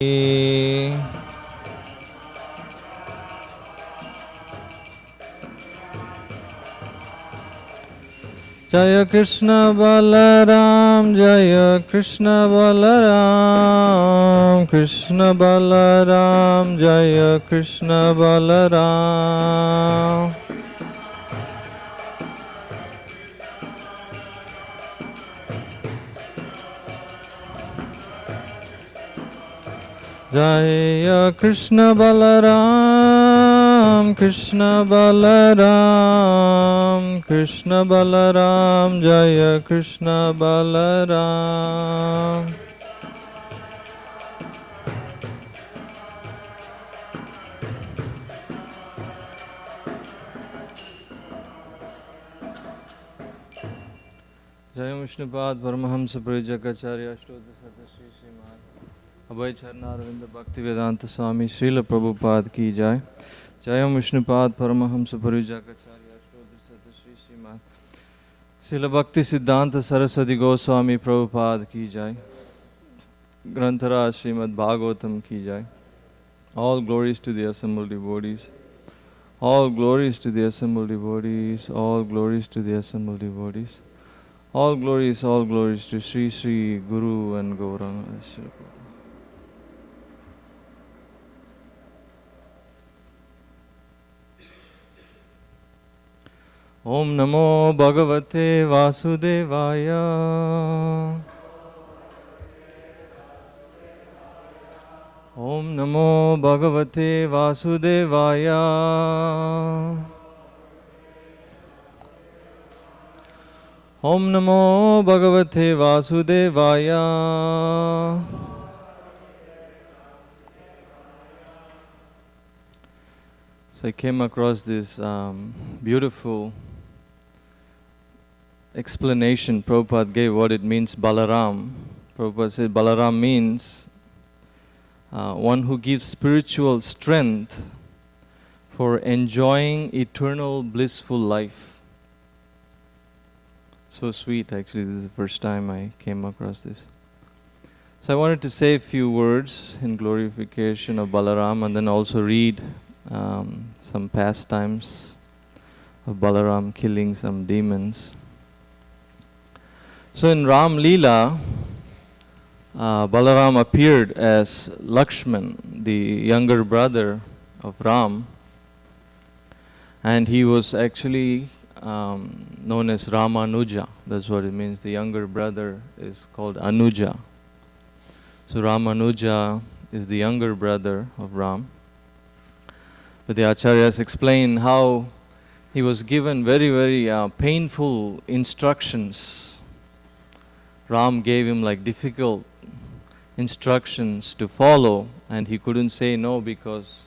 Jaya Krishna Balaram, Jaya Krishna Balaram, Krishna Balaram, Jaya Krishna Balaram. Jaya Krishna Balaram, Krishna Balaram, Krishna Balaram, Jaya Krishna Balaram. Jaya Vishnupad Paramahamsa Parijakacharya Ashtodha Sadashri Srimad Abhay Charnaravinda Bhakti Vedanta Swami Srila Prabhupada ki jai. Jaya Vishnupad Paramahamsa Parijakacharya Ashtodha Sadashri Srimad Srila Bhakti Siddhanta Saraswati Goswami Prabhupada ki jai. Granthara Srimad Bhagavatam ki jai. All glories to the assembled devotees. All glories to the assembled devotees. All glories to the assembled devotees. All glories to Sri Sri Guru and Gauranga. Om Namo Bhagavate Vasudevaya. Om Namo Bhagavate Vasudevaya. Om Namo Bhagavate Vasudevaya. So I came across this beautiful explanation Prabhupada gave what it means Balaram. Prabhupada said Balaram means one who gives spiritual strength for enjoying eternal blissful life. So sweet, actually. This is the first time I came across this. So I wanted to say a few words in glorification of Balaram and then also read some pastimes of Balaram killing some demons. So in Ram Leela, Balaram appeared as Lakshman, the younger brother of Ram, and he was actually known as Ramanuja. That's what it means. The younger brother is called Anuja. So Ramanuja is the younger brother of Ram. But the Acharyas explain how he was given very, very painful instructions. Ram gave him like difficult instructions to follow, and he couldn't say no because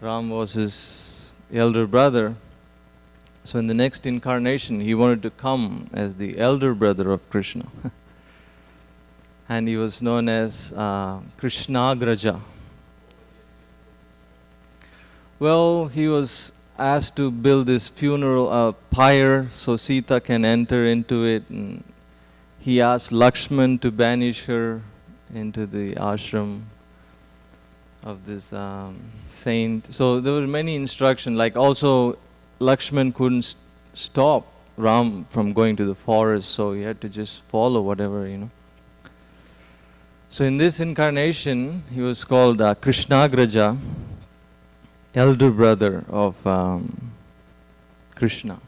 Ram was his elder brother. So in the next incarnation, he wanted to come as the elder brother of Krishna. And he was known as Krishnagraja. Well, he was asked to build this funeral pyre so Sita can enter into it. And he asked Lakshman to banish her into the ashram of this saint. So there were many instructions. Like also, Lakshman couldn't stop Ram from going to the forest, so he had to just follow whatever, So in this incarnation, he was called Krishnagraja, elder brother of Krishna,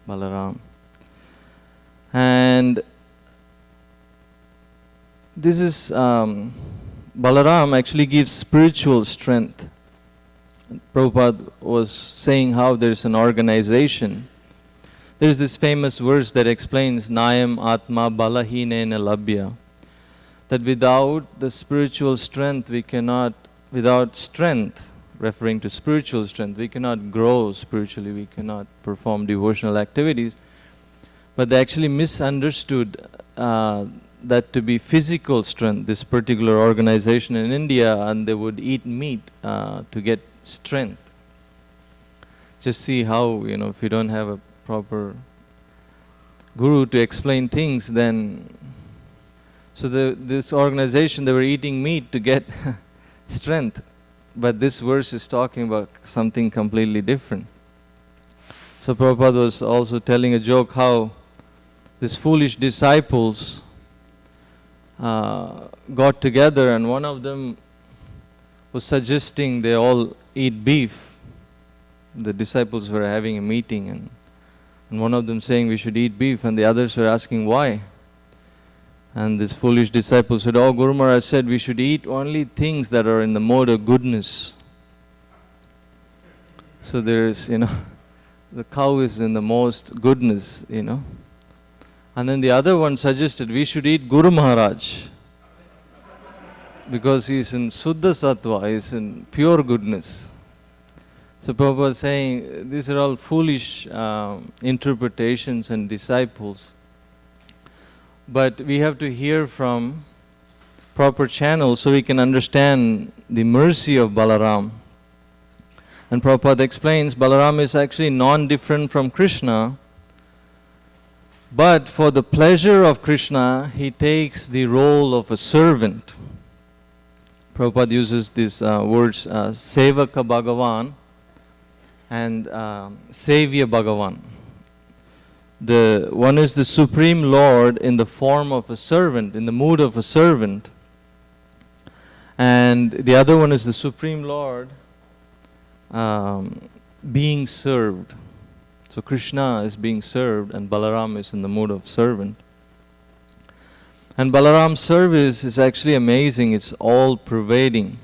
Balaram. And this is, Balaram actually gives spiritual strength. Prabhupada was saying how there's an organization. There's this famous verse that explains Nayam Atma Balahinena Labhya, that without the spiritual strength, we cannot, without strength, referring to spiritual strength, we cannot grow spiritually, we cannot perform devotional activities. But they actually misunderstood that to be physical strength, this particular organization in India, and they would eat meat to get strength. Just see how, if you don't have a proper guru to explain things, then So this organization, they were eating meat to get strength. But this verse is talking about something completely different. So Prabhupada was also telling a joke how these foolish disciples got together, and one of them was suggesting they all eat beef. The disciples were having a meeting, and one of them saying we should eat beef, and the others were asking why. And this foolish disciple said, "Oh, Guru Maharaj said we should eat only things that are in the mode of goodness." So there is, the cow is in the most goodness, And then the other one suggested we should eat Guru Maharaj because he is in Suddha Sattva, he is in pure goodness. So Prabhupada was saying these are all foolish interpretations and disciples. But we have to hear from proper channels so we can understand the mercy of Balaram. And Prabhupada explains Balaram is actually non-different from Krishna, but for the pleasure of Krishna, he takes the role of a servant. Prabhupada uses these words, Sevaka Bhagavan and Sevya Bhagavan. The one is the Supreme Lord in the form of a servant, in the mood of a servant. And the other one is the Supreme Lord being served. So Krishna is being served and Balaram is in the mood of servant. And Balaram's service is actually amazing. It's all pervading.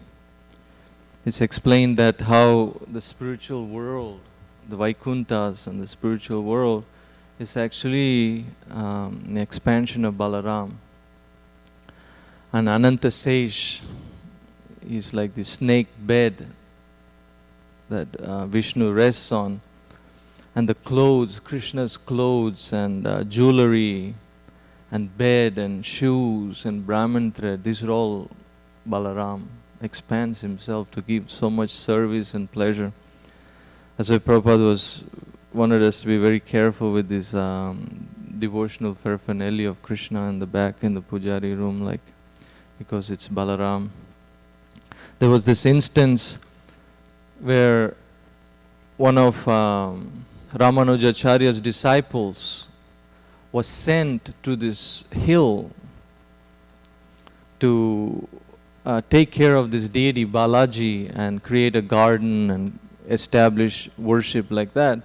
It's explained that how the spiritual world, the Vaikunthas and the spiritual world, is actually an expansion of Balaram. And Ananta Sesh is like the snake bed that Vishnu rests on. And the clothes, Krishna's clothes and jewelry and bed and shoes and Brahman thread, these are all Balaram expands himself to give so much service and pleasure. That's why Prabhupada wanted us to be very careful with this devotional paraphernalia of Krishna in the back in the Pujari room, because it's Balaram. There was this instance where one of Ramanujacharya's disciples was sent to this hill to take care of this deity Balaji and create a garden and establish worship like that.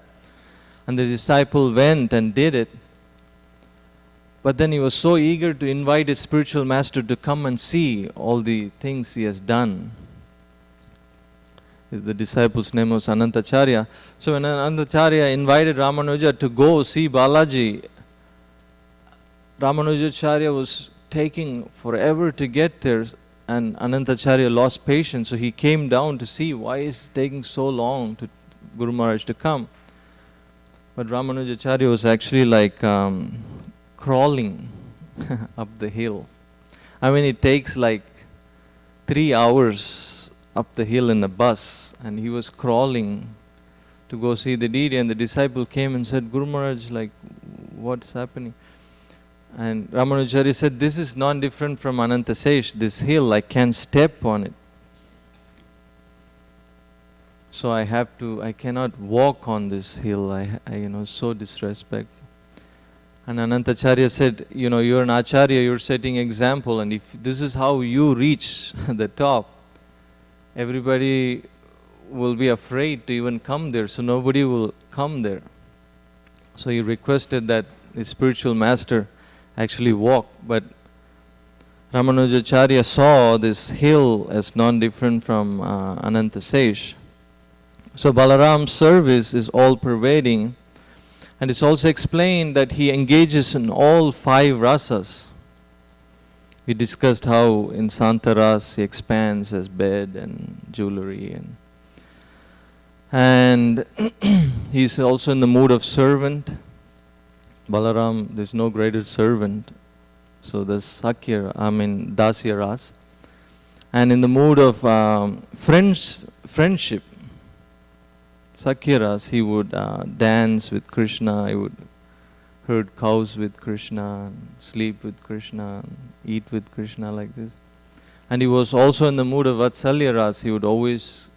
And the disciple went and did it. But then he was so eager to invite his spiritual master to come and see all the things he has done. The disciple's name was Anantacharya. So when Anantacharya invited Ramanuja to go see Balaji, Ramanujacharya was taking forever to get there, and Anantacharya lost patience. So he came down to see why it's taking so long to Guru Maharaj to come. But Ramanujacharya was actually crawling up the hill. I mean, it takes 3 hours up the hill in a bus, and he was crawling to go see the deity. And the disciple came and said, Guru Maharaj, what's happening? And Ramanujacharya said, this is non-different from Anantasesh, this hill, I can't step on it. So I cannot walk on this hill, so disrespectful. And Anantacharya said, you're an Acharya, you're setting example, and if this is how you reach the top, everybody will be afraid to even come there, so nobody will come there. So he requested that the spiritual master actually walk, but Ramanujacharya saw this hill as non-different from Anantasesh. So Balaram's service is all-pervading, and it's also explained that he engages in all 5 rasas. We discussed how in Santaras he expands as bed and jewelry, and he's also in the mood of servant. Balaram, there's no greater servant. So there's Dasya ras. And in the mood of friendship, Sakya ras, he would dance with Krishna, he would herd cows with Krishna, and sleep with Krishna, and eat with Krishna like this. And he was also in the mood of Vatsalya Ras. He would always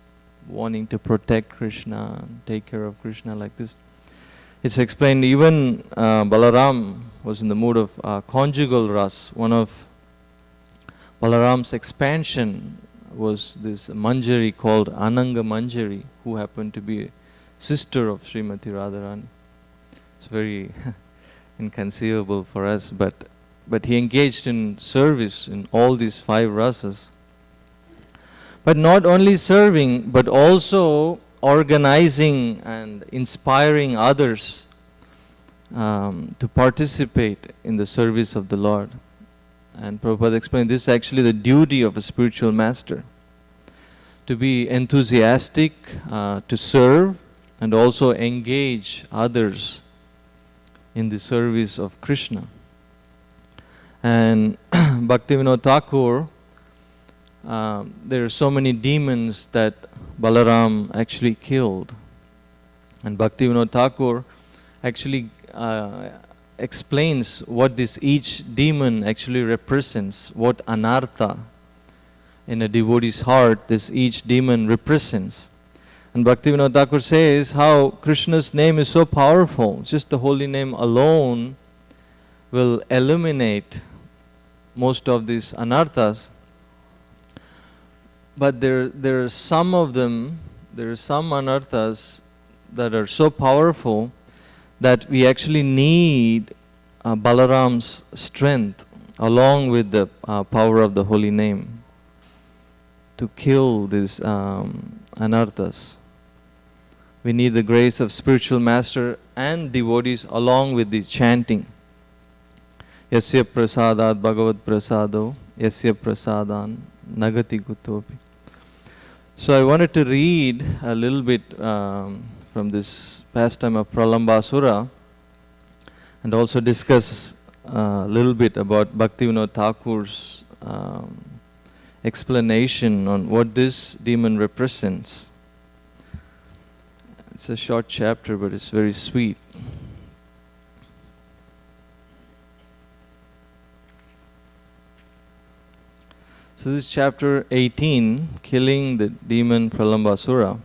wanting to protect Krishna and take care of Krishna like this. It's explained even Balaram was in the mood of conjugal ras. One of Balaram's expansion was this Manjari called Ananga Manjari, who happened to be a sister of Srimati Radharani. It's very inconceivable for us, but he engaged in service in all these 5 rasas. But not only serving, but also organizing and inspiring others to participate in the service of the Lord. And Prabhupada explained this is actually the duty of a spiritual master, to be enthusiastic, to serve, and also engage others in the service of Krishna. And Bhaktivinoda Thakur, there are so many demons that Balaram actually killed. And Bhaktivinoda Thakur actually explains what this each demon actually represents, what anartha in a devotee's heart this each demon represents. And Bhaktivinoda Thakur says how Krishna's name is so powerful, just the holy name alone will eliminate most of these anarthas. But there are some of them, there are some anarthas that are so powerful that we actually need Balaram's strength along with the power of the holy name to kill these anarthas. We need the grace of spiritual master and devotees along with the chanting. Yasya prasadat bhagavad prasado, yasya prasadan nagati kutopi. So I wanted to read a little bit from this pastime of Pralambasura and also discuss a little bit about Bhaktivinoda Thakur's explanation on what this demon represents. It's a short chapter, but it's very sweet. So this is chapter 18, killing the demon Pralambasura.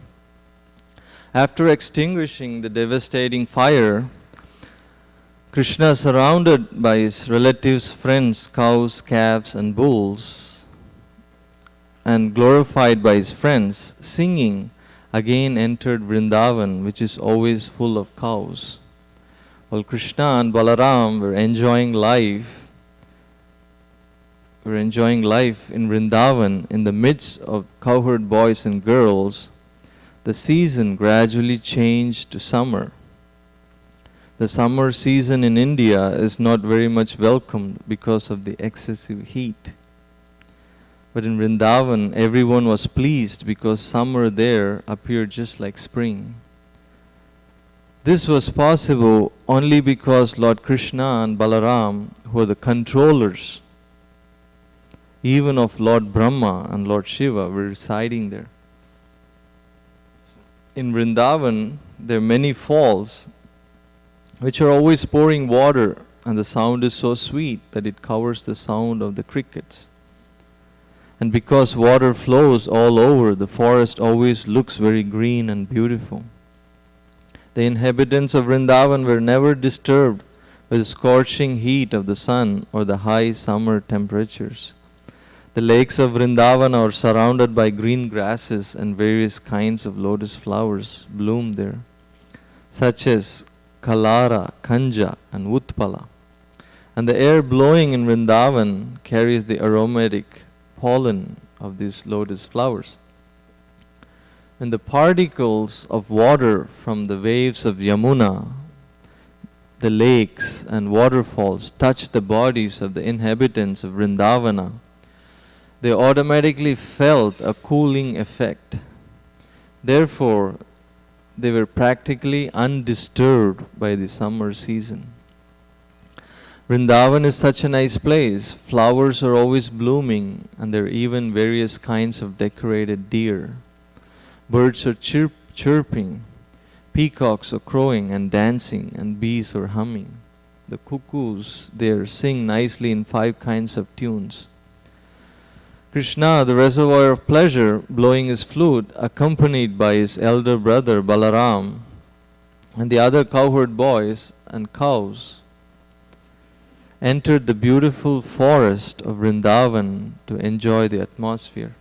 After extinguishing the devastating fire, Krishna, surrounded by his relatives, friends, cows, calves and bulls, and glorified by his friends, singing, again entered Vrindavan, which is always full of cows. While Krishna and Balaram were enjoying life in Vrindavan in the midst of cowherd boys and girls, the season gradually changed to summer. The summer season in India is not very much welcomed because of the excessive heat. But in Vrindavan, everyone was pleased because summer there appeared just like spring. This was possible only because Lord Krishna and Balaram, who are the controllers even of Lord Brahma and Lord Shiva, were residing there. In Vrindavan, there are many falls which are always pouring water, and the sound is so sweet that it covers the sound of the crickets. And because water flows all over, the forest always looks very green and beautiful. The inhabitants of Vrindavan were never disturbed by the scorching heat of the sun or the high summer temperatures. The lakes of Vrindavan are surrounded by green grasses, and various kinds of lotus flowers bloom there, such as Kalara, Kanja and Utpala. And the air blowing in Vrindavan carries the aromatic pollen of these lotus flowers. When the particles of water from the waves of Yamuna, the lakes and waterfalls touch the bodies of the inhabitants of Vrindavana, they automatically felt a cooling effect. Therefore, they were practically undisturbed by the summer season. Vrindavan is such a nice place. Flowers are always blooming, and there are even various kinds of decorated deer. Birds are chirping, peacocks are crowing and dancing, and bees are humming. the cuckoos there sing nicely in 5 kinds of tunes. Krishna, the reservoir of pleasure, blowing his flute, accompanied by his elder brother Balaram and the other cowherd boys and cows, entered the beautiful forest of Vrindavan to enjoy the atmosphere.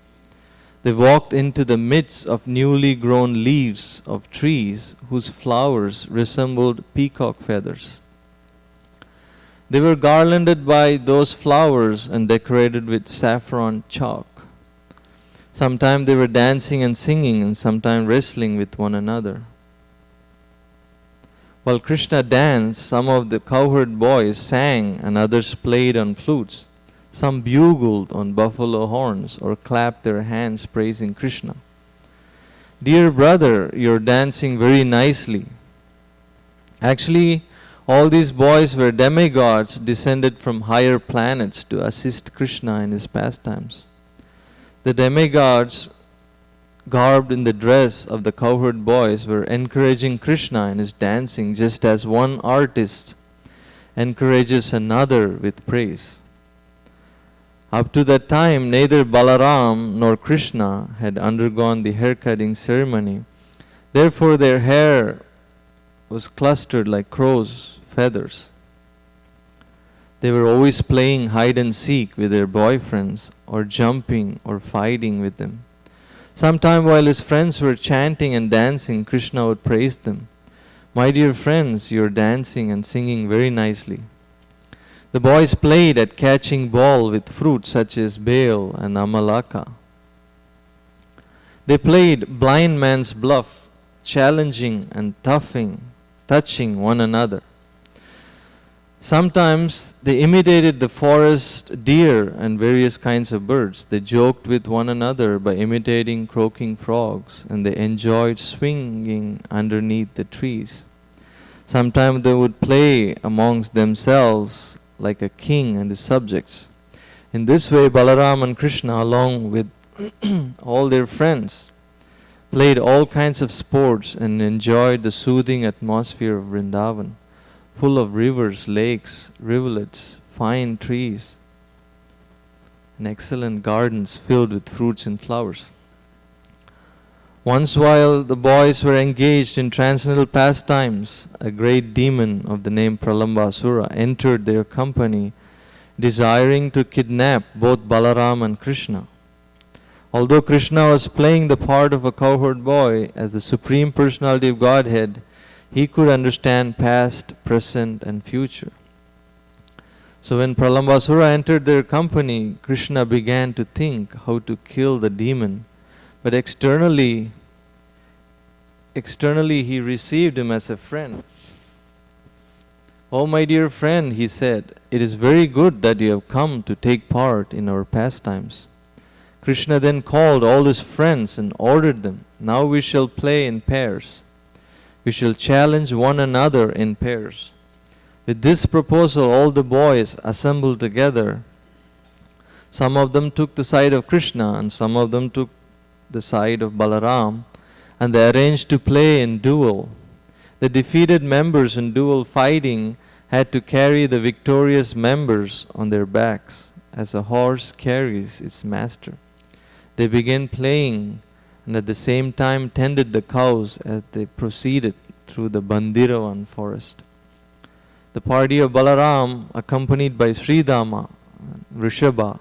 They walked into the midst of newly grown leaves of trees whose flowers resembled peacock feathers. They were garlanded by those flowers and decorated with saffron chalk. Sometimes they were dancing and singing, and sometimes wrestling with one another. While Krishna danced, some of the cowherd boys sang and others played on flutes. Some bugled on buffalo horns or clapped their hands praising Krishna. Dear brother, you're dancing very nicely. Actually, all these boys were demigods descended from higher planets to assist Krishna in his pastimes. The demigods, garbed in the dress of the cowherd boys, were encouraging Krishna in his dancing just as one artist encourages another with praise. Up to that time, neither Balaram nor Krishna had undergone the hair-cutting ceremony. Therefore, their hair was clustered like crow's feathers. They were always playing hide and seek with their boyfriends or jumping or fighting with them. Sometime while his friends were chanting and dancing, Krishna would praise them. My dear friends, you are dancing and singing very nicely. The boys played at catching ball with fruits such as bale and amalaka. They played blind man's bluff, challenging and touching one another. Sometimes they imitated the forest deer and various kinds of birds. They joked with one another by imitating croaking frogs, and they enjoyed swinging underneath the trees. Sometimes they would play amongst themselves like a king and his subjects. In this way, Balaram and Krishna, along with all their friends, played all kinds of sports and enjoyed the soothing atmosphere of Vrindavan, full of rivers, lakes, rivulets, fine trees, and excellent gardens filled with fruits and flowers. Once while the boys were engaged in transcendental pastimes, a great demon of the name Pralambasura entered their company, desiring to kidnap both Balaram and Krishna. Although Krishna was playing the part of a cowherd boy as the Supreme Personality of Godhead, he could understand past, present, and future. So when Pralambasura entered their company, Krishna began to think how to kill the demon. But externally he received him as a friend. Oh my dear friend, he said, it is very good that you have come to take part in our pastimes. Krishna then called all his friends and ordered them, now we shall play in pairs. We shall challenge one another in pairs. With this proposal, all the boys assembled together. Some of them took the side of Krishna and some of them took the side of Balaram, and they arranged to play in duel. The defeated members in duel fighting had to carry the victorious members on their backs, as a horse carries its master. They began playing and at the same time tended the cows as they proceeded through the Bandiravan forest. The party of Balaram, accompanied by Sridama and Vrishabha,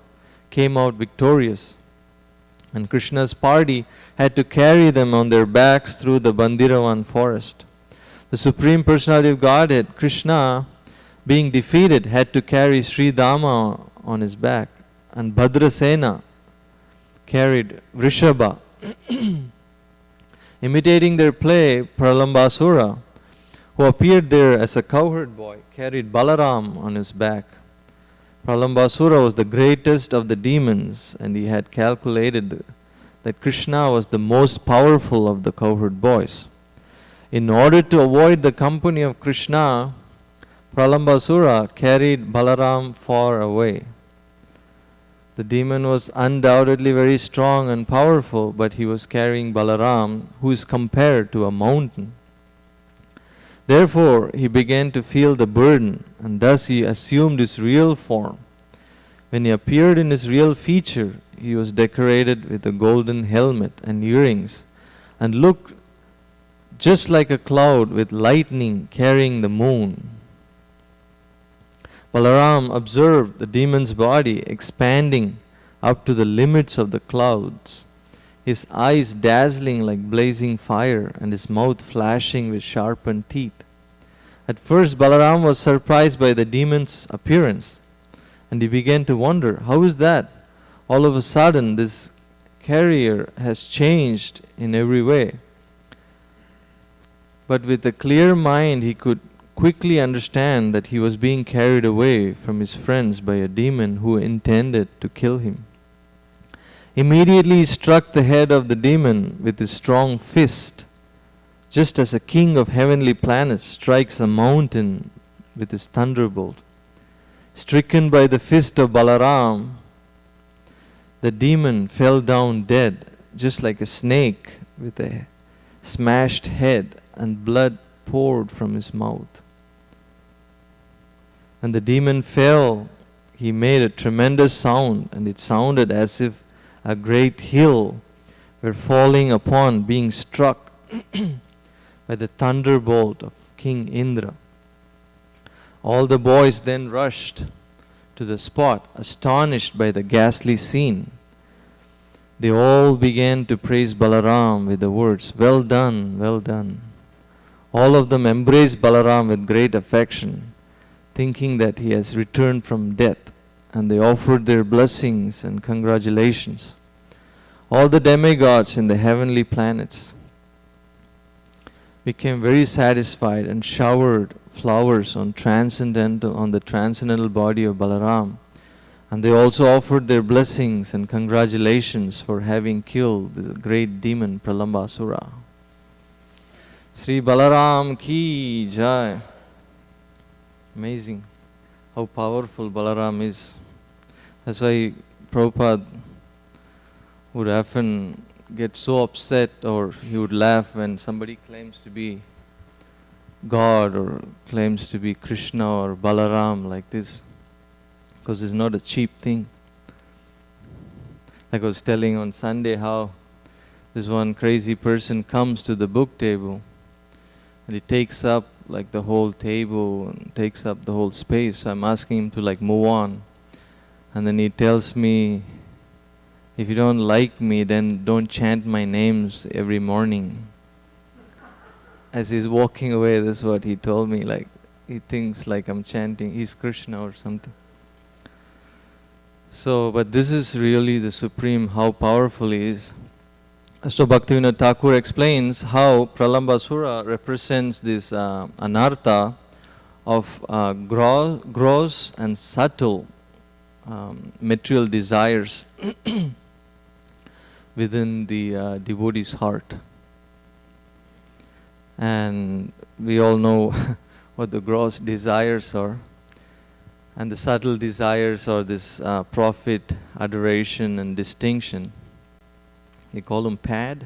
came out victorious, and Krishna's party had to carry them on their backs through the Bandiravan forest. The Supreme Personality of Godhead, Krishna, being defeated, had to carry Sridama on his back, and Bhadrasena carried Vrishabha. Imitating their play, Pralambasura, who appeared there as a cowherd boy, carried Balaram on his back. Pralambasura was the greatest of the demons, and he had calculated that Krishna was the most powerful of the cowherd boys. In order to avoid the company of Krishna, Pralambasura carried Balaram far away. The demon was undoubtedly very strong and powerful, but he was carrying Balaram, who is compared to a mountain. Therefore, he began to feel the burden, and thus he assumed his real form. When he appeared in his real feature, he was decorated with a golden helmet and earrings, and looked just like a cloud with lightning carrying the moon. Balaram observed the demon's body expanding up to the limits of the clouds, his eyes dazzling like blazing fire, and his mouth flashing with sharpened teeth. At first, Balaram was surprised by the demon's appearance, and he began to wonder, how is that? All of a sudden, this carrier has changed in every way. But with a clear mind, he could quickly understand that he was being carried away from his friends by a demon who intended to kill him. Immediately he struck the head of the demon with his strong fist, just as a king of heavenly planets strikes a mountain with his thunderbolt. Stricken by the fist of Balaram, the demon fell down dead, just like a snake with a smashed head, and blood poured from his mouth. When the demon fell, he made a tremendous sound, and it sounded as if a great hill were falling upon, being struck by the thunderbolt of King Indra. All the boys then rushed to the spot, astonished by the ghastly scene. They all began to praise Balaram with the words, "Well done, well done." All of them embraced Balaram with great affection, thinking that he has returned from death, and they offered their blessings and congratulations. All the demigods in the heavenly planets became very satisfied and showered flowers on the transcendental body of Balaram, and they also offered their blessings and congratulations for having killed the great demon Pralambasura. Sri Balaram ki jai. Amazing how powerful Balaram is. That's why Prabhupada would often get so upset, or he would laugh when somebody claims to be God or claims to be Krishna or Balaram like this, because it's not a cheap thing. Like I was telling on Sunday how this one crazy person comes to the book table and he takes up like the whole table and takes up the whole space. So I'm asking him to like move on, and then he tells me, if you don't like me, then don't chant my names every morning. As he's walking away, that's what he told me. Like he thinks like I'm chanting, he's Krishna or something. So, but this is really the supreme, how powerful he is. So Bhaktivinoda Thakur explains how Pralambasura represents this anartha of gross and subtle material desires within the devotee's heart. And we all know what the gross desires are. And the subtle desires are this profit, adoration and distinction. They call them PAD.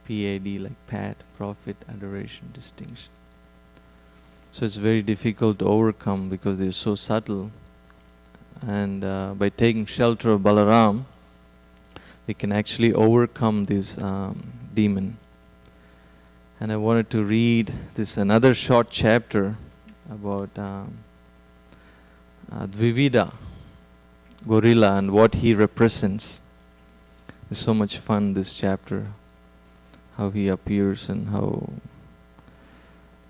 P-A-D, like pad, profit, adoration, distinction. So it's very difficult to overcome because they're so subtle. And by taking shelter of Balaram, we can actually overcome this demon. And I wanted to read this another short chapter about Dvivida gorilla and what he represents. It's so much fun, this chapter, how he appears and how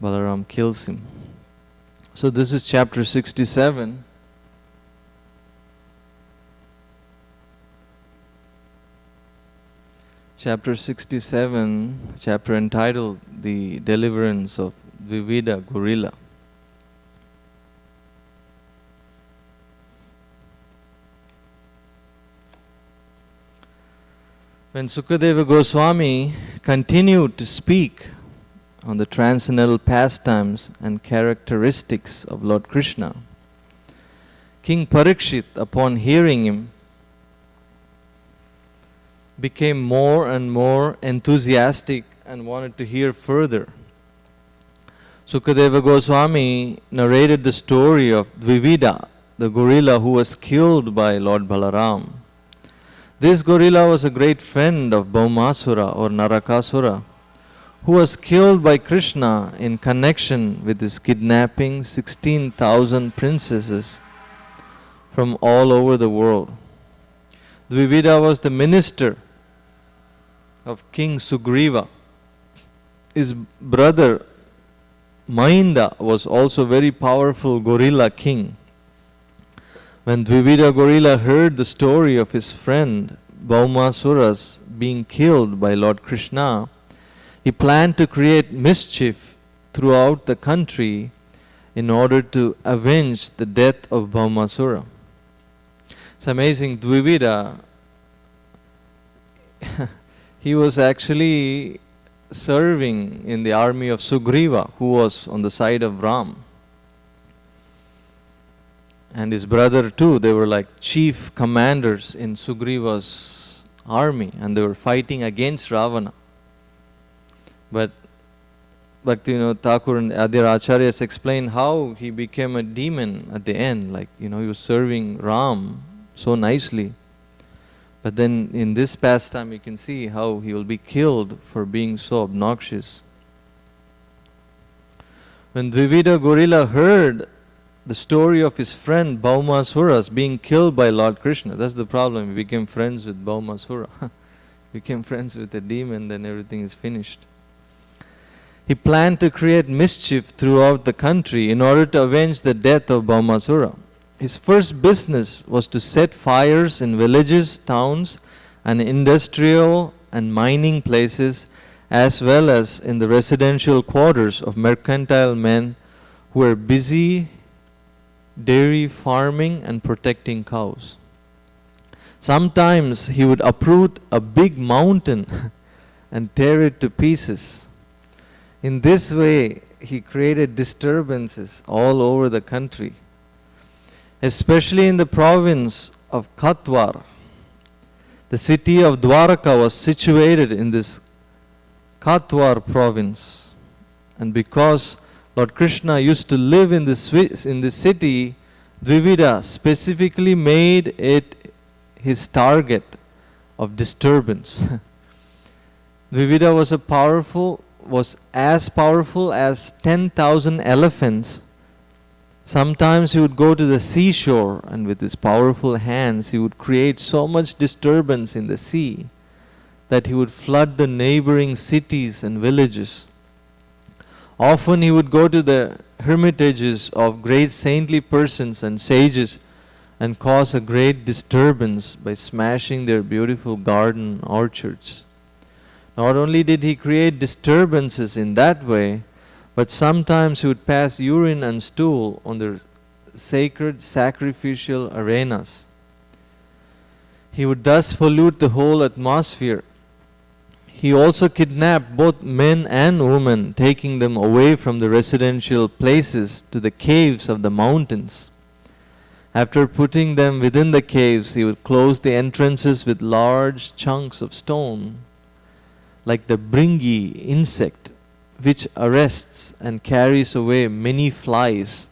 Balaram kills him. So this is chapter 67. Chapter 67, chapter entitled The Deliverance of Dvivida Gorilla. When Sukadeva Goswami continued to speak on the transcendental pastimes and characteristics of Lord Krishna, King Parikshit, upon hearing him, became more and more enthusiastic and wanted to hear further. Sukadeva Goswami narrated the story of Dvivida, the gorilla who was killed by Lord Balaram. This gorilla was a great friend of Bhaumasura or Narakasura, who was killed by Krishna in connection with his kidnapping 16,000 princesses from all over the world. Dvivida was the minister of King Sugriva. His brother Mahinda was also very powerful gorilla king. When Dvivida gorilla heard the story of his friend Bhaumasura's being killed by Lord Krishna, he planned to create mischief throughout the country in order to avenge the death of Bhaumasura. It's amazing, Dvivida, he was actually serving in the army of Sugriva, who was on the side of Ram. And his brother too, they were like chief commanders in Sugriva's army, and they were fighting against Ravana. But Bhaktivinoda Thakur and other acharyas explain how he became a demon at the end. Like, he was serving Ram so nicely. But then in this pastime you can see how he will be killed for being so obnoxious. When Dvivida gorilla heard the story of his friend Bhaumasura's being killed by Lord Krishna, that's the problem. He became friends with Bhaumasura. Became friends with a demon, then everything is finished. He planned to create mischief throughout the country in order to avenge the death of Bhaumasura. His first business was to set fires in villages, towns, and industrial and mining places, as well as in the residential quarters of mercantile men who were busy dairy farming and protecting cows. Sometimes he would uproot a big mountain and tear it to pieces. In this way, he created disturbances all over the country, especially in the province of Katwar. The city of Dwaraka was situated in this Katwar province, and because Lord Krishna used to live in this city, Dvivida specifically made it his target of disturbance. Dvivida was as powerful as 10,000 elephants. Sometimes he would go to the seashore, and with his powerful hands he would create so much disturbance in the sea that he would flood the neighboring cities and villages. Often he would go to the hermitages of great saintly persons and sages and cause a great disturbance by smashing their beautiful garden orchards. Not only did he create disturbances in that way, but sometimes he would pass urine and stool on their sacred sacrificial arenas. He would thus pollute the whole atmosphere. He also kidnapped both men and women, taking them away from the residential places to the caves of the mountains. After putting them within the caves, he would close the entrances with large chunks of stone, like the bringi insect, which arrests and carries away many flies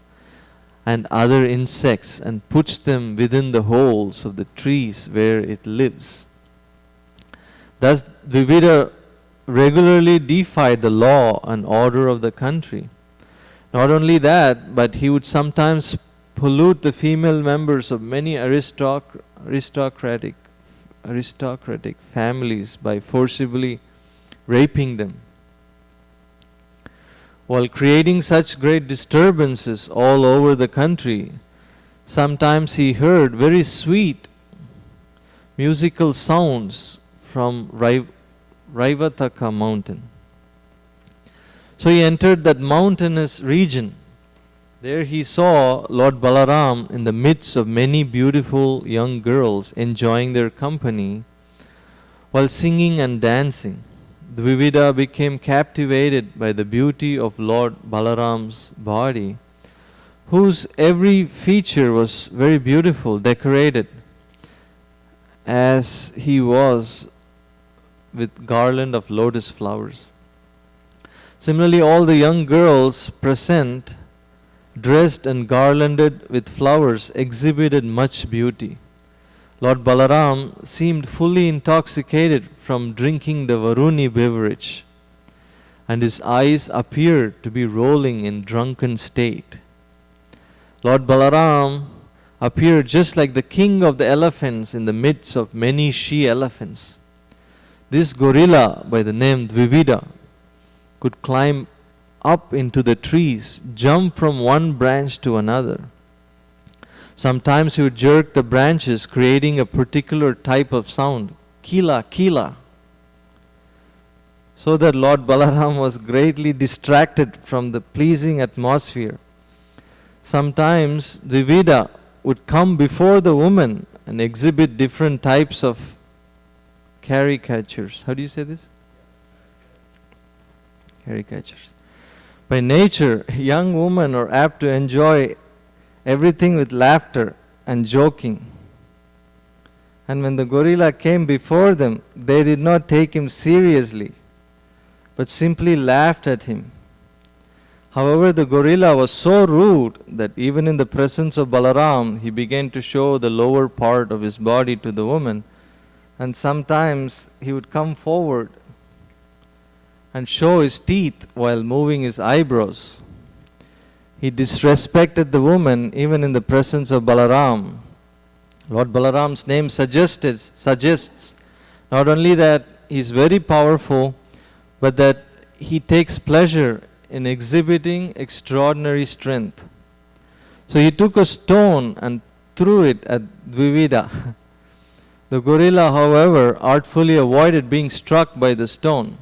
and other insects and puts them within the holes of the trees where it lives. Thus, Dvivida regularly defied the law and order of the country. Not only that, but he would sometimes pollute the female members of many aristocratic families by forcibly raping them. While creating such great disturbances all over the country, sometimes he heard very sweet musical sounds from Raivataka mountain. So he entered that mountainous region. There he saw Lord Balaram in the midst of many beautiful young girls enjoying their company while singing and dancing. Dvivida became captivated by the beauty of Lord Balaram's body, whose every feature was very beautiful, decorated as he was with garland of lotus flowers. Similarly, all the young girls present, dressed and garlanded with flowers, exhibited much beauty. Lord Balaram seemed fully intoxicated from drinking the Varuni beverage, and his eyes appeared to be rolling in drunken state. Lord Balaram appeared just like the king of the elephants in the midst of many she-elephants. This gorilla by the name Dvivida could climb up into the trees, jump from one branch to another. Sometimes he would jerk the branches, creating a particular type of sound, kila, kila, so that Lord Balaram was greatly distracted from the pleasing atmosphere. Sometimes Dvivida would come before the woman and exhibit different types of caricatures. How do you say this? Caricatures. By nature, young women are apt to enjoy everything with laughter and joking. And when the gorilla came before them, they did not take him seriously, but simply laughed at him. However, the gorilla was so rude that even in the presence of Balaram, he began to show the lower part of his body to the woman, and sometimes he would come forward and show his teeth while moving his eyebrows. He disrespected the woman even in the presence of Balaram. Lord Balaram's name suggests not only that he is very powerful, but that he takes pleasure in exhibiting extraordinary strength. So he took a stone and threw it at Dvivida. The gorilla, however, artfully avoided being struck by the stone.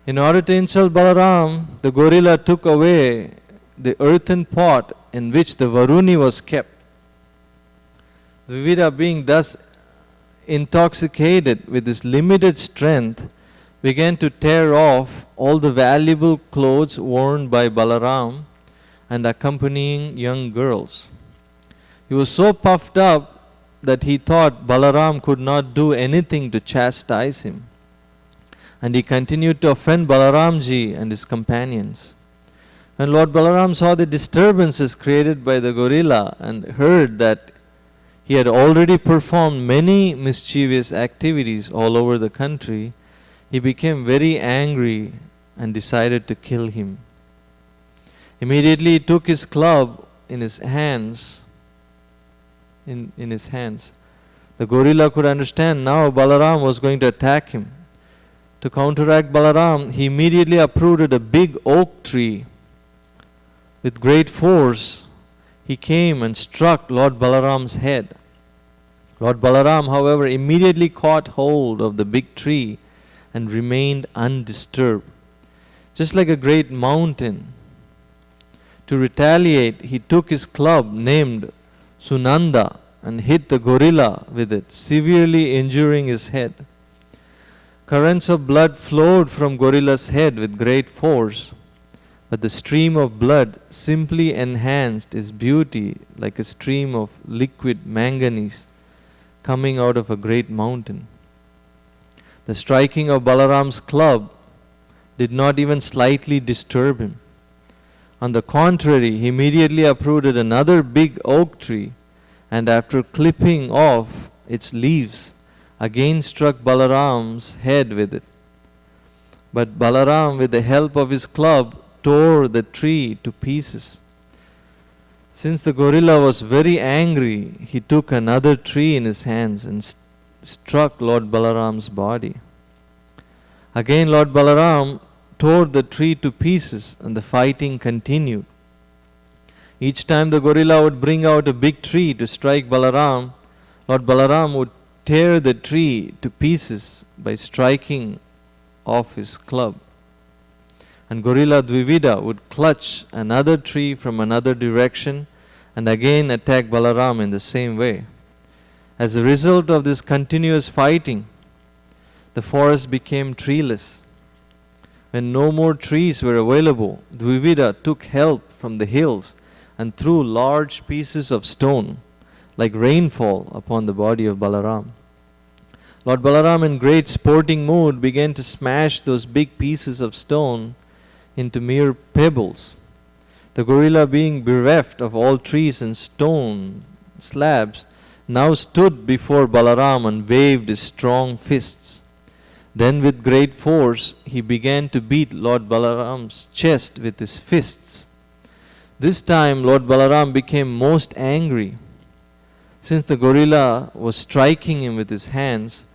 In order to insult Balaram, the gorilla took away the earthen pot in which the Varuni was kept. Dvivida, being thus intoxicated with his limited strength, began to tear off all the valuable clothes worn by Balaram and accompanying young girls. He was so puffed up that he thought Balaram could not do anything to chastise him, and he continued to offend Balaramji and his companions. When Lord Balaram saw the disturbances created by the gorilla and heard that he had already performed many mischievous activities all over the country, he became very angry and decided to kill him. Immediately he took his club in his hands. The gorilla could understand now Balaram was going to attack him. To counteract Balaram, he immediately uprooted a big oak tree. With great force, he came and struck Lord Balaram's head. Lord Balaram, however, immediately caught hold of the big tree and remained undisturbed, just like a great mountain. To retaliate, he took his club named Sunanda and hit the gorilla with it, severely injuring his head. Currents of blood flowed from gorilla's head with great force, but the stream of blood simply enhanced his beauty like a stream of liquid manganese coming out of a great mountain. The striking of Balaram's club did not even slightly disturb him. On the contrary, he immediately uprooted another big oak tree, and after clipping off its leaves, again struck Balaram's head with it. But Balaram, with the help of his club, tore the tree to pieces. Since the gorilla was very angry, he took another tree in his hands and struck Lord Balaram's body. Again Lord Balaram tore the tree to pieces and the fighting continued. Each time the gorilla would bring out a big tree to strike Balaram, Lord Balaram would tear the tree to pieces by striking off his club. And gorilla Dvivida would clutch another tree from another direction and again attack Balaram in the same way. As a result of this continuous fighting, the forest became treeless. When no more trees were available, Dvivida took help from the hills and threw large pieces of stone, like rainfall, upon the body of Balaram. Lord Balaram, in great sporting mood, began to smash those big pieces of stone into mere pebbles. The gorilla, being bereft of all trees and stone slabs, now stood before Balaram and waved his strong fists. Then with great force he began to beat Lord Balaram's chest with his fists. This time Lord Balaram became most angry. Since the gorilla was striking him with his hands,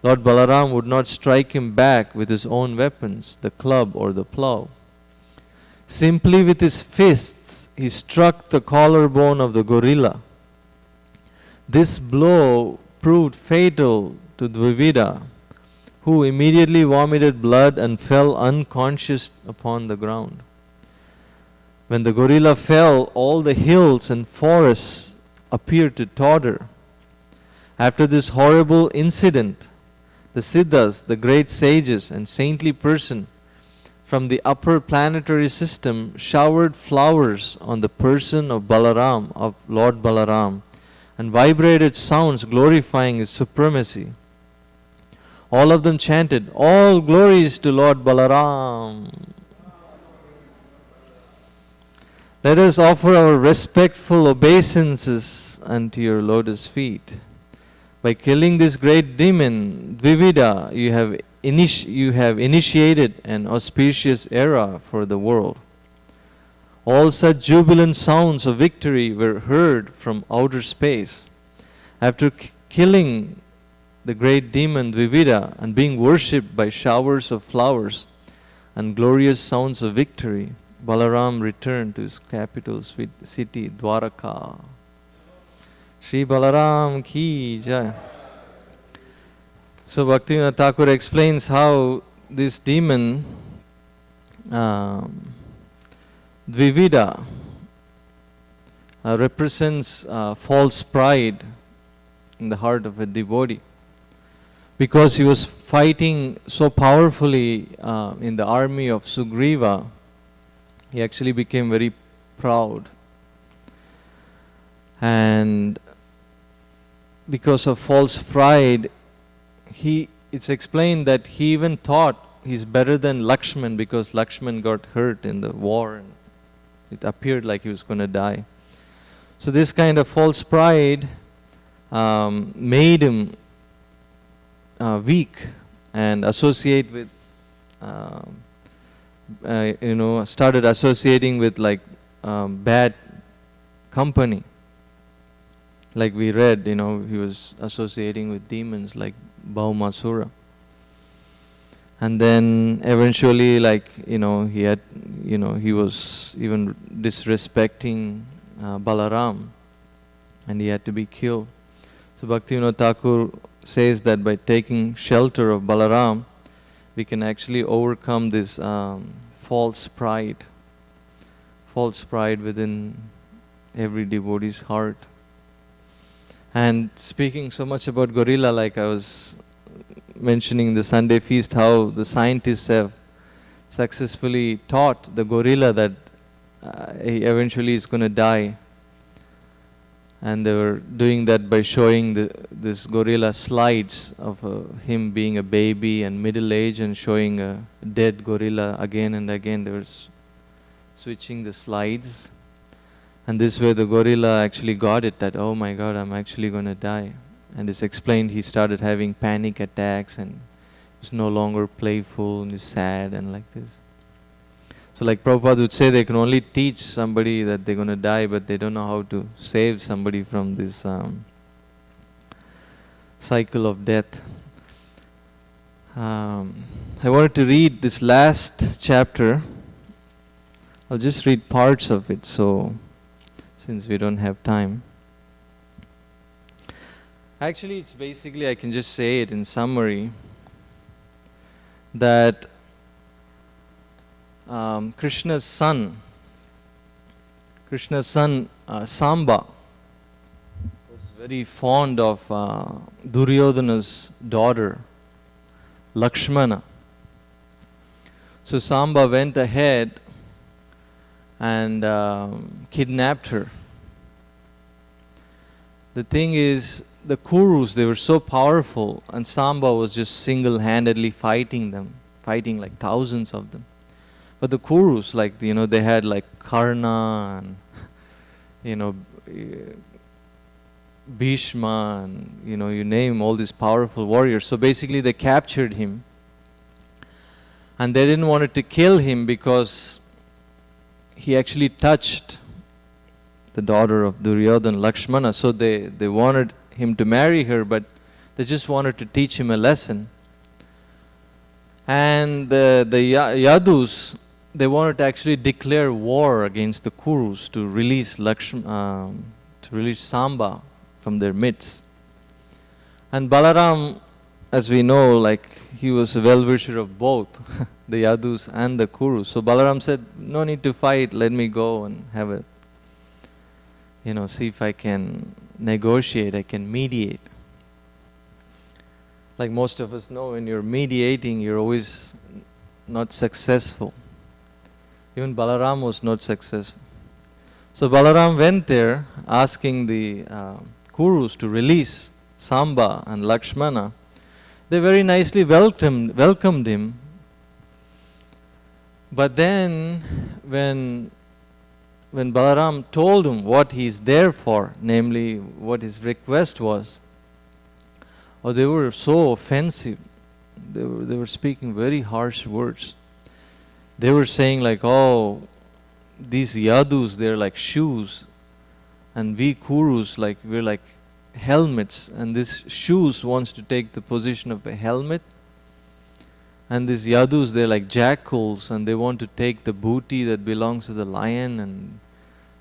Lord Balaram would not strike him back with his own weapons, the club or the plough. Simply with his fists he struck the collarbone of the gorilla. This blow proved fatal to Dvivida, who immediately vomited blood and fell unconscious upon the ground. When the gorilla fell, all the hills and forests appeared to totter. After this horrible incident, the Siddhas, the great sages and saintly person from the upper planetary system, showered flowers on the person of Balaram, of Lord Balaram, and vibrated sounds glorifying his supremacy. All of them chanted, "All glories to Lord Balaram." Let us offer our respectful obeisances unto your lotus feet. By killing this great demon, Dvivida, you have initiated an auspicious era for the world. All such jubilant sounds of victory were heard from outer space. After killing the great demon Dvivida and being worshipped by showers of flowers and glorious sounds of victory, Balaram returned to his capital city, Dwaraka. Shri Balaram ki jai. So Bhaktivinoda Thakur explains how this demon, Dvivida, represents false pride in the heart of a devotee. Because he was fighting so powerfully in the army of Sugriva, he actually became very proud. And because of false pride, it's explained that he even thought he's better than Lakshman because Lakshman got hurt in the war and it appeared like he was going to die. So this kind of false pride made him weak and associate with, started associating with bad company. Like we read, he was associating with demons like Bhaumasura. And then eventually, he was even disrespecting Balaram and he had to be killed. So Bhaktivinoda Thakur says that by taking shelter of Balaram, we can actually overcome this false pride within every devotee's heart. And speaking so much about gorilla, like I was mentioning the Sunday feast, how the scientists have successfully taught the gorilla that he eventually is going to die. And they were doing that by showing this gorilla slides of him being a baby and middle age and showing a dead gorilla again and again. They were switching the slides. And this way the gorilla actually got it that, oh my God, I'm actually going to die. And it's explained he started having panic attacks and was no longer playful and is sad and like this. So like Prabhupada would say, they can only teach somebody that they're going to die, but they don't know how to save somebody from this cycle of death. I wanted to read this last chapter. I'll just read parts of it, since we don't have time. Actually, it's basically, I can just say it in summary, that Krishna's son Samba was very fond of Duryodhana's daughter, Lakshmana. So Samba went ahead and kidnapped her. The thing is, the Kurus, they were so powerful, and Samba was just single-handedly fighting like thousands of them. But the Kurus, like, they had like Karna and, you know, Bhishma and, you name all these powerful warriors. So basically they captured him. And they didn't want to kill him because he actually touched the daughter of Duryodhana, Lakshmana. So they wanted him to marry her, but they just wanted to teach him a lesson. And the Yadus, they wanted to actually declare war against the Kurus to release Samba from their midst. And Balaram, as we know, like, he was a well-wisher of both, the Yadus and the Kurus. So Balaram said, no need to fight, let me go and have a, see if I can negotiate, I can mediate. Like most of us know, when you're mediating, you're always not successful. Even Balaram was not successful. So Balaram went there asking the Kurus to release Samba and Lakshmana. They very nicely welcomed him. But then when Balaram told him what he's there for, namely what his request was, they were so offensive. They were speaking very harsh words. They were saying like, oh, these Yadus, they're like shoes, and we Kurus, like, we're like helmets, and this shoes wants to take the position of a helmet, and these Yadus, they're like jackals, and they want to take the booty that belongs to the lion. And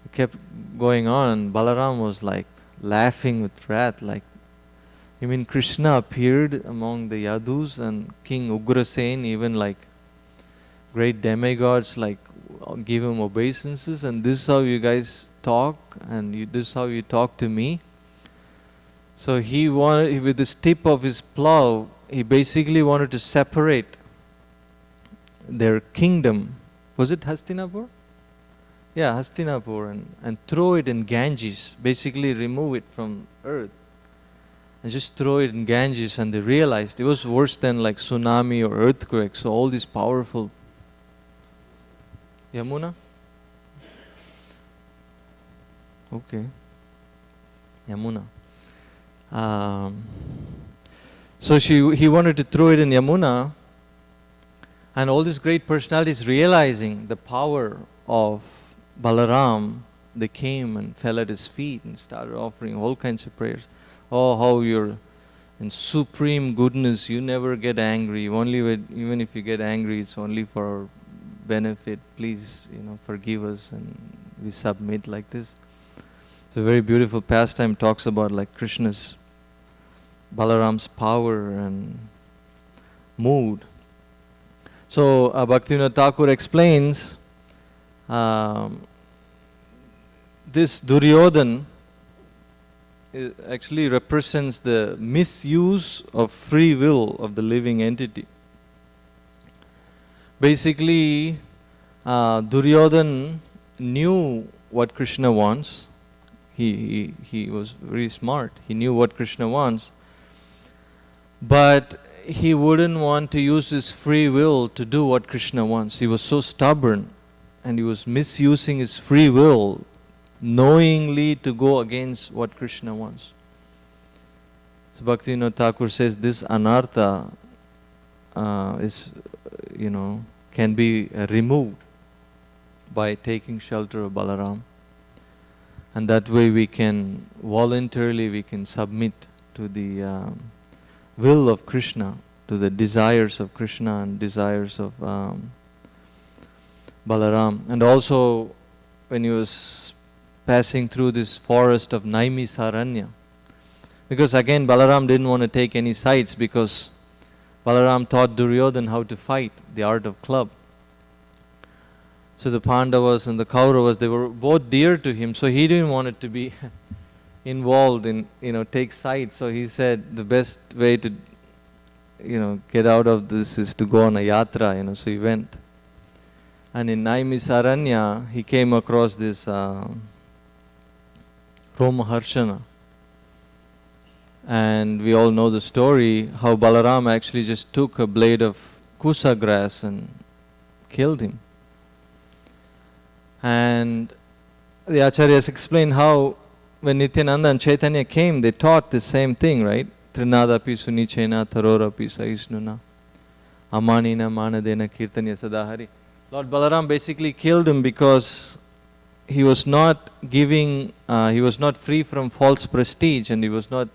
it kept going on, and Balaram was like laughing with wrath, like, you mean Krishna appeared among the Yadus, and King Ugrasen, even like great demigods, like, give him obeisances, and this is how you guys talk, and this is how you talk to me? So he wanted, with the tip of his plow, he basically wanted to separate their kingdom. Was it Hastinapur? Yeah, Hastinapur, and throw it in Ganges, basically remove it from earth and just throw it in Ganges. And they realized it was worse than like tsunami or earthquake. So all these powerful Yamuna? Okay. Yamuna. So he wanted to throw it in Yamuna, and all these great personalities, realizing the power of Balaram, they came and fell at his feet and started offering all kinds of prayers. Oh, how you're in supreme goodness, you never get angry. Even if you get angry, it's only for our benefit. Please, forgive us, and we submit like this. It's a very beautiful pastime, talks about like Krishna's, Balaram's power and mood. So Bhaktivinoda Thakur explains this Duryodhan actually represents the misuse of free will of the living entity. Basically, Duryodhan knew what Krishna wants. He was very smart. He knew what Krishna wants. But he wouldn't want to use his free will to do what Krishna wants. He was so stubborn, and he was misusing his free will knowingly to go against what Krishna wants. So Bhaktivinoda Thakur says this anartha is, can be removed by taking shelter of Balaram. And that way we can voluntarily submit to the will of Krishna, to the desires of Krishna and desires of Balaram. And also when he was passing through this forest of Naimisaranya, because again Balaram didn't want to take any sides, because Balaram taught Duryodhan how to fight, the art of club. So the Pandavas and the Kauravas, they were both dear to him, so he didn't want it to be involved in, take sides. So he said the best way to, get out of this is to go on a yatra, so he went. And in Naimisaranya, he came across this Romaharshana. And we all know the story, how Balaram actually just took a blade of kusa grass and killed him. And the Acharyas explain how when Nityananda and Chaitanya came, they taught the same thing, right? Trinadapi sunichena tarorapi saisnuna amanina manadena kirtanya sadahari. Lord Balaram basically killed him because he was not giving, he was not free from false prestige, and he was not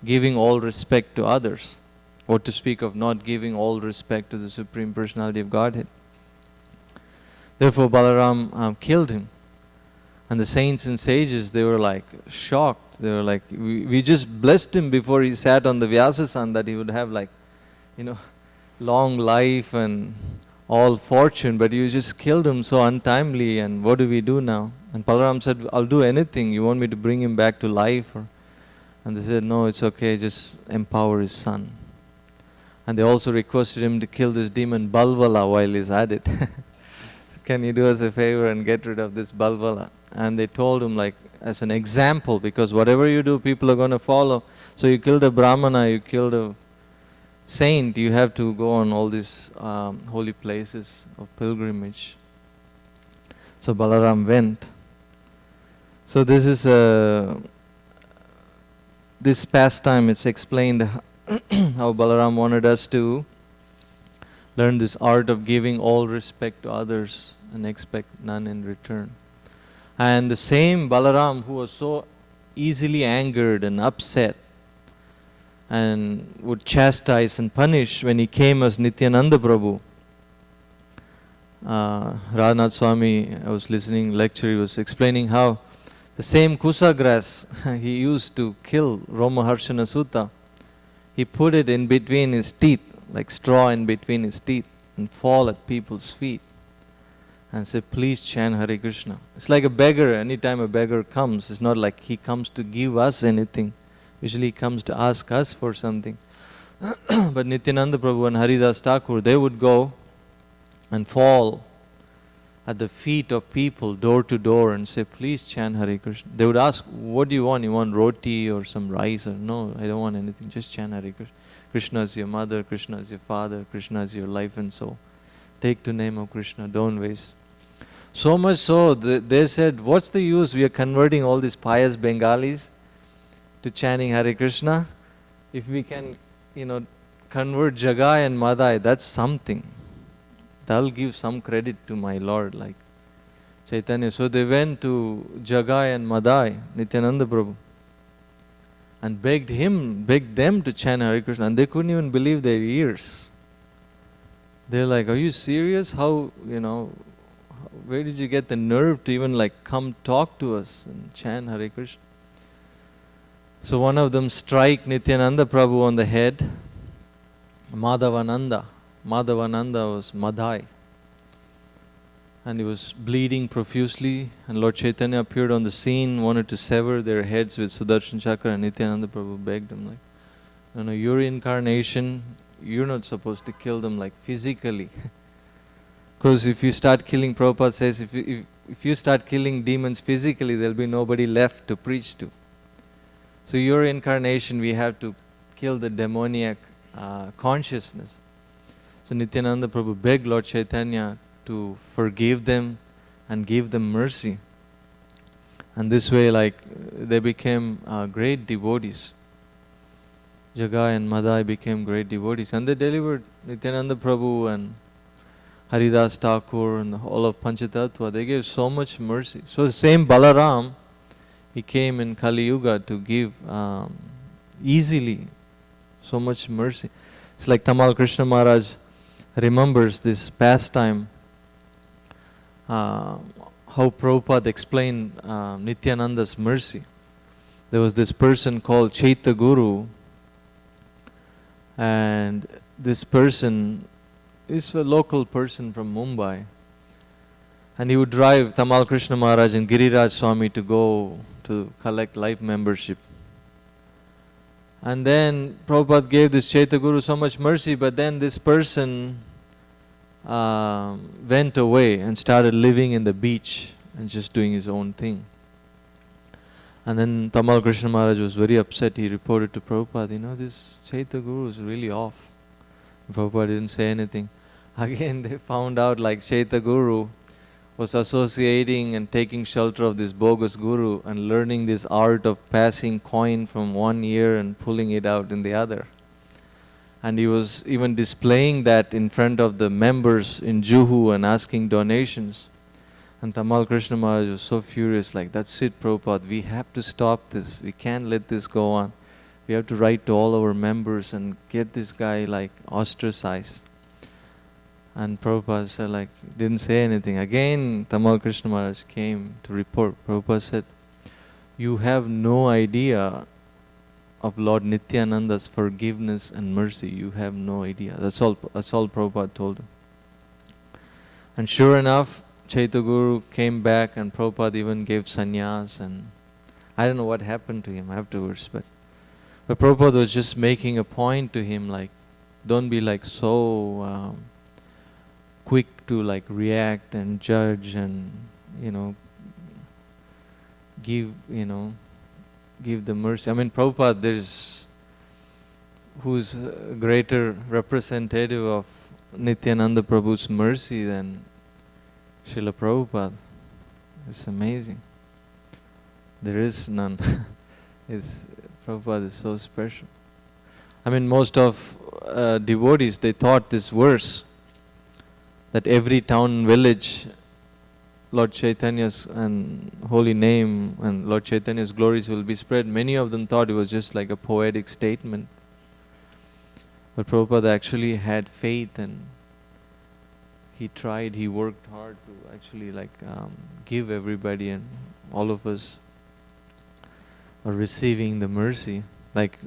giving all respect to others. Or to speak of not giving all respect to the Supreme Personality of Godhead. Therefore Balaram killed him. And the saints and sages, they were like shocked. They were like, we just blessed him before he sat on the Vyasasan that he would have like, long life and all fortune, but you just killed him so untimely, and what do we do now? And Balaram said, I'll do anything. You want me to bring him back to life? And they said, no, it's okay, just empower his son. And they also requested him to kill this demon Balvala while he's at it. Can you do us a favor and get rid of this Balvala? And they told him, like, as an example, because whatever you do, people are going to follow. So you killed a Brahmana, you killed a saint, you have to go on all these holy places of pilgrimage. So Balaram went. So this is this pastime, it's explained how Balaram wanted us to learn this art of giving all respect to others and expect none in return. And the same Balaram who was so easily angered and upset and would chastise and punish when he came as Nityananda Prabhu. Radhanath Swami, I was listening lecture, he was explaining how the same kusa grass he used to kill Romaharshana Sutta, he put it in between his teeth, like straw in between his teeth, and fall at people's feet and say, please chant Hare Krishna. It's like a beggar. Anytime a beggar comes, it's not like he comes to give us anything. Usually he comes to ask us for something. But Nityananda Prabhu and Haridas Thakur, they would go and fall at the feet of people door to door and say, please chant Hare Krishna. They would ask, what do you want? You want roti or some rice? Or no, I don't want anything, just chant Hare Krishna. Krishna is your mother, Krishna is your father, Krishna is your life and soul. Take the name of Krishna, don't waste. So much so, they said, what's the use? We are converting all these pious Bengalis to chanting Hare Krishna. If we can, convert Jagai and Madai, that's something. That'll give some credit to my Lord, like Chaitanya. So they went to Jagai and Madai, Nityananda Prabhu, and begged them to chant Hare Krishna, and they couldn't even believe their ears. They're like, are you serious? How, where did you get the nerve to even come talk to us and chant Hare Krishna? So one of them strike Nityananda Prabhu on the head. Madhavananda was Madhai. And he was bleeding profusely, and Lord Chaitanya appeared on the scene, wanted to sever their heads with Sudarshan Chakra, and Nityananda Prabhu begged him, your incarnation, you're not supposed to kill them physically. Because if you start killing, Prabhupada says, if you start killing demons physically, there'll be nobody left to preach to. So your incarnation, we have to kill the demoniac consciousness. So Nityananda Prabhu begged Lord Chaitanya to forgive them and give them mercy. And this way, they became great devotees. Jagai and Madai became great devotees. And they delivered Nityananda Prabhu and Haridas Thakur and all of Panchatattva. They gave so much mercy. So the same Balaram, he came in Kali Yuga to give easily so much mercy. It's like Tamal Krishna Maharaj remembers this pastime, how Prabhupada explained Nityananda's mercy. There was this person called Chaitya Guru, and this person is a local person from Mumbai. And he would drive Tamal Krishna Maharaj and Giriraj Swami to go to collect life membership. And then Prabhupada gave this Chaitya Guru so much mercy, but then this person went away and started living in the beach and just doing his own thing. And then Tamal Krishna Maharaj was very upset. He reported to Prabhupada, this Chaitya Guru is really off. Prabhupada didn't say anything. Again, they found out Chaitya Guru was associating and taking shelter of this bogus guru and learning this art of passing coin from one ear and pulling it out in the other. And he was even displaying that in front of the members in Juhu and asking donations. And Tamal Krishna Maharaj was so furious, like, that's it, Prabhupada, we have to stop this. We can't let this go on. We have to write to all our members and get this guy like ostracized. And Prabhupada said, like, didn't say anything. Again, Tamal Krishna Maharaj came to report. Prabhupada said, you have no idea of Lord Nityananda's forgiveness and mercy. You have no idea. That's all Prabhupada told him. And sure enough, Chaitanya Guru came back and Prabhupada even gave sannyas, and I don't know what happened to him afterwards, but Prabhupada was just making a point to him, like, don't be like so quick to like react and judge and, give the mercy. I mean, Prabhupada, who's a greater representative of Nityananda Prabhu's mercy than Srila Prabhupada. It's amazing. There is none. Prabhupada is so special. I mean, most of devotees, they thought this verse, that every town and village, Lord Chaitanya's and holy name and Lord Chaitanya's glories will be spread. Many of them thought it was just like a poetic statement. But Prabhupada actually had faith, and he tried, he worked hard to actually give everybody, and all of us are receiving the mercy. Like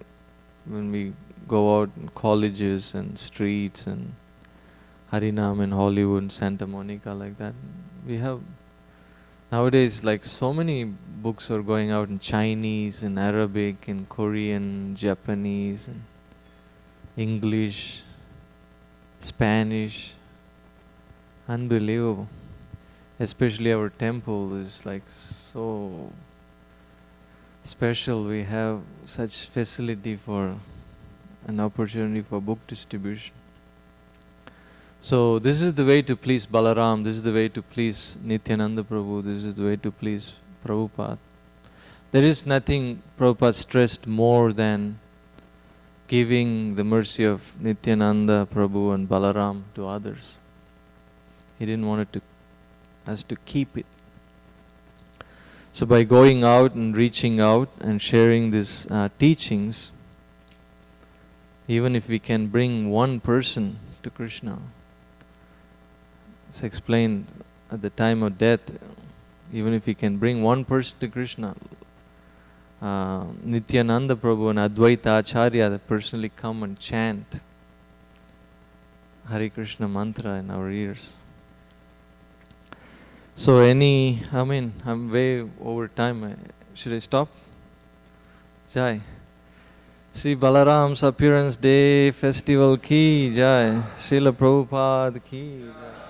when we go out in colleges and streets and Harinam in Hollywood, Santa Monica, like that. We have nowadays, like, so many books are going out in Chinese, in Arabic, in Korean, Japanese, and English, Spanish. Unbelievable. Especially our temple is like so special. We have such facility for an opportunity for book distribution. So this is the way to please Balaram, this is the way to please Nityananda Prabhu, this is the way to please Prabhupada. There is nothing Prabhupada stressed more than giving the mercy of Nityananda Prabhu and Balaram to others. He didn't want us to keep it. So by going out and reaching out and sharing these teachings, even if we can bring one person to Krishna, it's explained at the time of death, even if we can bring one person to Krishna, Nityananda Prabhu and Advaita Acharya, they personally come and chant Hare Krishna mantra in our ears. So I'm way over time. Should I stop? Jai. Sri Balaram's Appearance Day Festival ki Jai. Srila Prabhupada ki Jai.